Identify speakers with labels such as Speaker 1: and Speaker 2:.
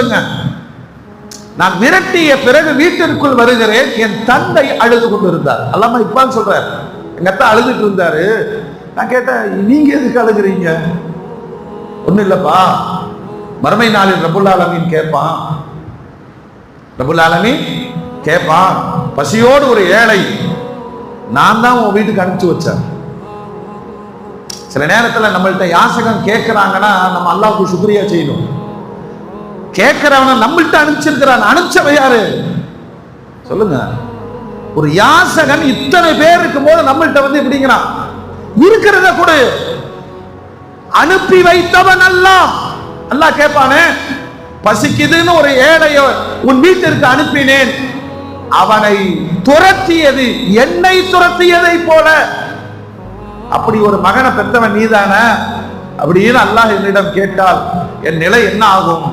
Speaker 1: சொல்லுங்க. நான் விரட்டிய பிறகு வீட்டிற்குள் வருகிறேன், என் தந்தை அழுது கொண்டிருந்தார். அல்லாம இக்பால் சொல்றார், எங்க அத்தா அழுதுட்டு இருந்தாரு. நான் கேட்டேன், நீங்க எதுக்கு அழுகுறீங்க? ஒண்ணும் இல்லப்பா, மறுமை நாளில் ரப்புல் ஆலமீன் கேட்பான். ரப்புல் ஆலமீன் கேட்பான், பசியோடு ஒரு ஏழை நான் தான் உன் வீட்டுக்கு அனுப்பிச்சு வச்சேன். சில நேரத்தில் நம்மள்ட்ட யாசகம் கேட்கிறாங்கன்னா நம்ம அல்லாஹ்வுக்கு சுக்ரியா செய்யணும். கேட்கிறவன நம்மள்ட்ட அனுப்பிச்சிருக்கிறான். அனுப்பிச்சவ யாரு சொல்லுங்க? ஒரு யாசகன் இத்தனை பேர் இருக்கும் போது நம்மள்ட்ட வந்து எப்படிங்கிறான்? இருக்கிறத கூட அனுப்பி வைத்தவன் அல்லாஹ். அல்லாஹ் கேட்பானே, பசிக்குதுன்னு ஒரு ஏழையோ உன் வீட்டிற்கு அனுப்பினேன், அவனை துரத்தியது என்னை துரத்தியதை போல. அப்படி ஒரு மகனை பெற்றவன் நீதான அப்படின்னு அல்லாஹ் என்னிடம் கேட்டால் என் நிலை என்ன ஆகும்?